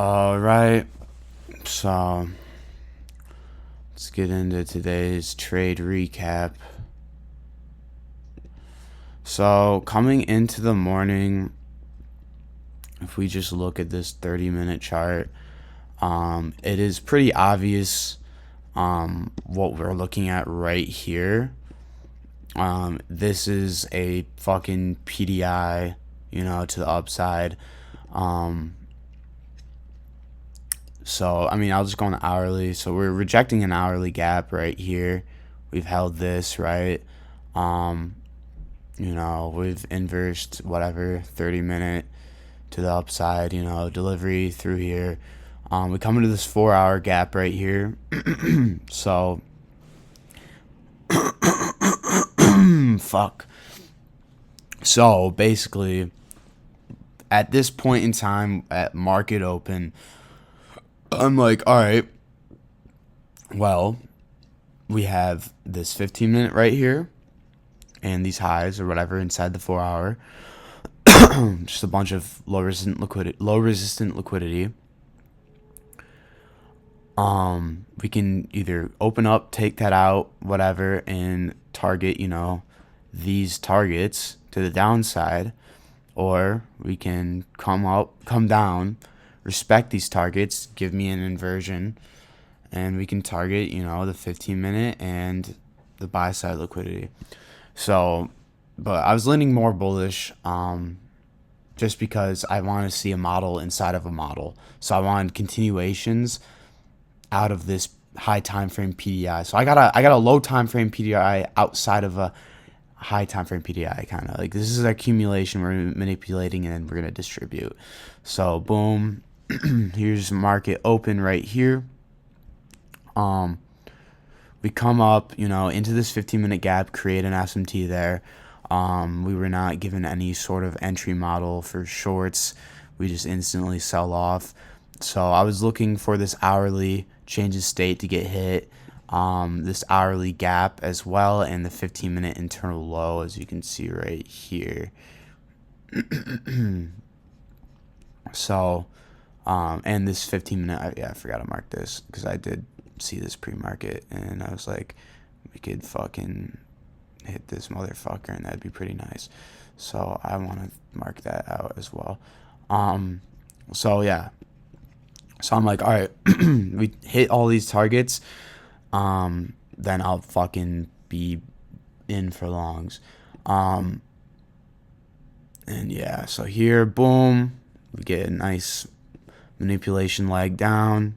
All right, so let's get into today's trade recap. So, coming into the morning, if we just look at this 30-minute chart, it is pretty obvious what we're looking at right here. This is a fucking PDI, to the upside. So, I'll just go on the hourly. So, we're rejecting an hourly gap right here. We've held this, right? We've inversed whatever 30-minute to the upside, delivery through here. We come into this 4-hour gap right here. So, fuck. So, basically, at this point in time, at market open, I'm like, all right, well, we have this 15-minute right here and these highs or whatever inside the 4-hour. Just a bunch of low resistant liquidity. We can either open up, take that out, whatever, and target, these targets to the downside, or we can come down, respect these targets, give me an inversion, and we can target, the 15-minute and the buy side liquidity. So, but I was leaning more bullish, just because I want to see a model inside of a model. So I wanted continuations out of this high time frame PDI. So I got a low time frame PDI outside of a high time frame PDI, kind of like this is accumulation. We're manipulating and then we're gonna distribute. So boom, here's market open right here. We come up, into this 15-minute gap, create an SMT there. We were not given any sort of entry model for shorts. We just instantly sell off. So I was looking for this hourly change of state to get hit, this hourly gap as well, and the 15-minute internal low, as you can see right here. So, and this 15-minute, I forgot to mark this because I did see this pre-market, and I was like, we could fucking hit this motherfucker, and that'd be pretty nice. So I want to mark that out as well. So yeah. So I'm like, all right, we hit all these targets, then I'll fucking be in for longs. And yeah, so here, boom, we get a nice manipulation leg down.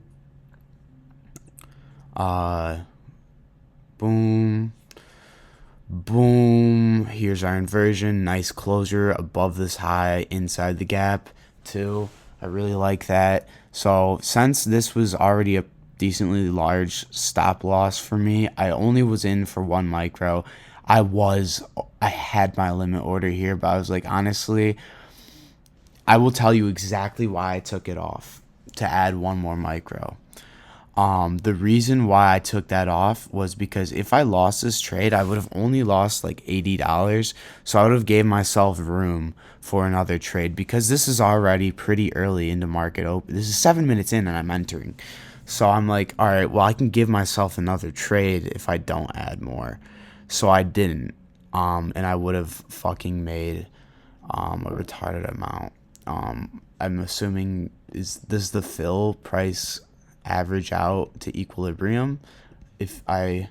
Boom. Boom. Here's our inversion. Nice closure above this high inside the gap, too. I really like that. So since this was already a decently large stop loss for me, I only was in for 1 micro. I had my limit order here, but I was like, honestly, I will tell you exactly why I took it off to add 1 more micro. The reason why I took that off was because if I lost this trade, I would have only lost like $80. So I would have gave myself room for another trade because this is already pretty early into market open. This is 7 minutes in and I'm entering. So I'm like, all right, well, I can give myself another trade if I don't add more. So I didn't. And I would have fucking made a retarded amount. I'm assuming does the fill price average out to equilibrium if I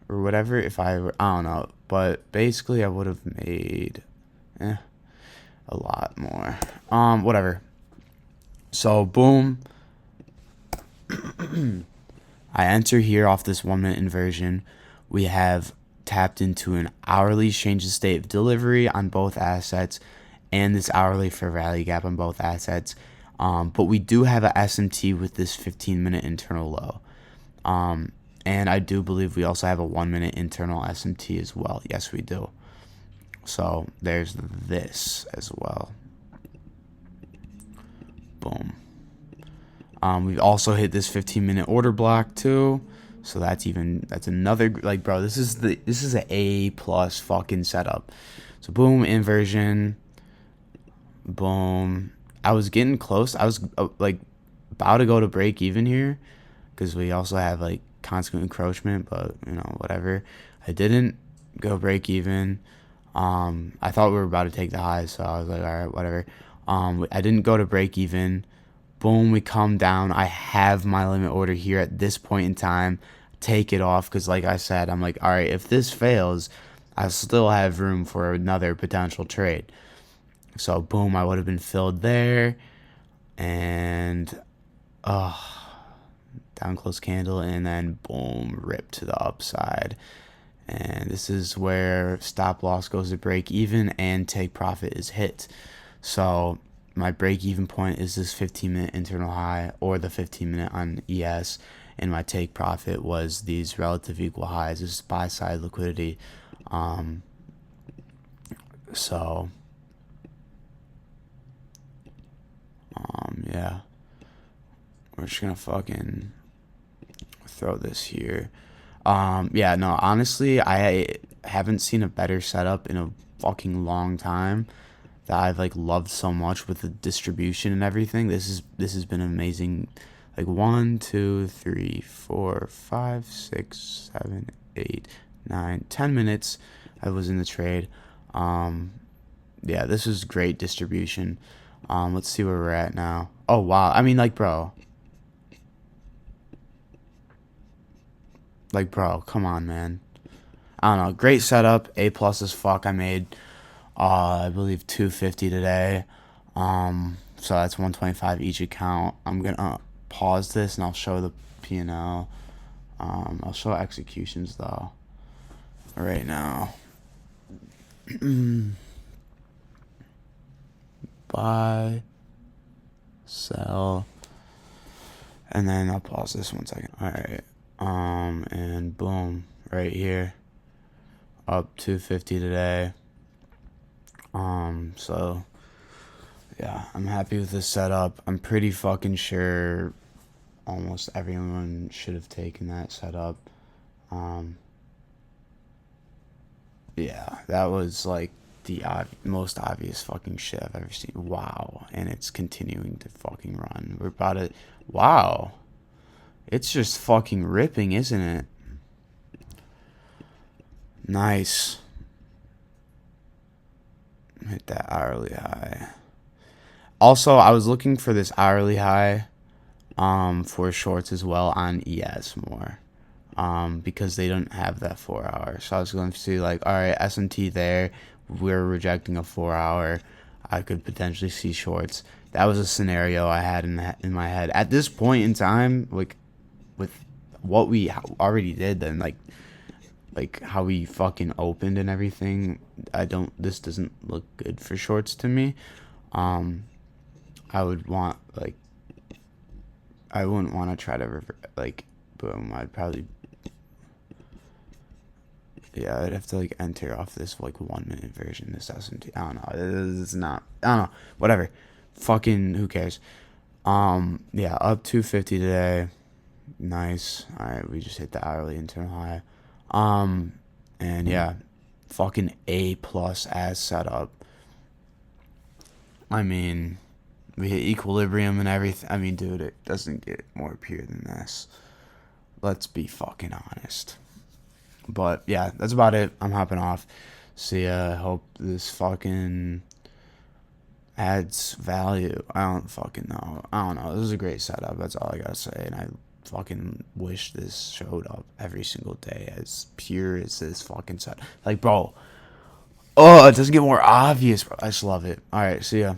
don't know, but basically I would have made a lot more, whatever. So boom, I enter here off this 1-minute inversion. We have tapped into an hourly change of state of delivery on both assets and this hourly fair value gap on both assets. But we do have a SMT with this 15-minute internal low. And I do believe we also have a 1-minute internal SMT as well. Yes, we do. So there's this as well. Boom. We've also hit this 15-minute order block too. So that's another, like, bro, this is an A+ fucking setup. So boom, inversion. Boom. I was getting close. I was like about to go to break even here because we also have like constant encroachment, but you know, whatever. I didn't go break even. I thought we were about to take the high, so I was like, all right, whatever. I didn't go to break even. Boom, we come down. I have my limit order here at this point in time. Take it off because, like I said, I'm like, all right, if this fails, I still have room for another potential trade. So, boom, I would have been filled there. And, down close candle, and then boom, rip to the upside. And this is where stop loss goes to break even and take profit is hit. So my break even point is this 15-minute internal high or the 15-minute on ES, and my take profit was these relative equal highs. This is buy side liquidity. So yeah, we're just gonna fucking throw this here. Yeah, no, honestly, I haven't seen a better setup in a fucking long time that I've like loved so much with the distribution and everything. This has been amazing. Like 1, 2, 3, 4, 5, 6, 7, 8, 9, 10 minutes I was in the trade. Yeah, this is great distribution. Let's see where we're at now. Oh wow. I mean, like, bro, come on, man. I don't know. Great setup. A plus as fuck. I made, I believe 250 today. So that's 125 each account. I'm gonna pause this and I'll show the P&L. I'll show executions though. Right now. Buy, sell, and then I'll pause this 1 second. All right. And boom, right here, up 250 today. So yeah, I'm happy with this setup. I'm pretty fucking sure almost everyone should have taken that setup. Yeah, that was like the most obvious fucking shit I've ever seen. Wow, and it's continuing to fucking run. We're about to, wow, it's just fucking ripping, isn't it? Nice. Hit that hourly high. Also, I was looking for this hourly high for shorts as well on ES more. Because they don't have that 4 hour. So I was going to see like, all right, SMT there, we're rejecting a 4 hour. I could potentially see shorts. That was a scenario I had in my head at this point in time. Like with what we already did, then like how we fucking opened and everything. This doesn't look good for shorts to me. I would want like, I wouldn't want to try to like, boom. I'd probably. Yeah, I'd have to like enter off this like 1 minute version. This SMT. I don't know. It's not. I don't know. Whatever. Fucking who cares? Yeah, up 250 today. Nice. All right, we just hit the hourly internal high. And yeah, fucking A plus as setup. I mean, we hit equilibrium and everything. I mean, dude, it doesn't get more pure than this. Let's be fucking honest. But yeah, that's about it. I'm hopping off. See ya. I hope this fucking adds value. I don't fucking know. I don't know. This is a great setup. That's all I gotta say. And I fucking wish this showed up every single day as pure as this fucking set. Like, bro. Oh, it doesn't get more obvious, bro. I just love it. All right. See ya.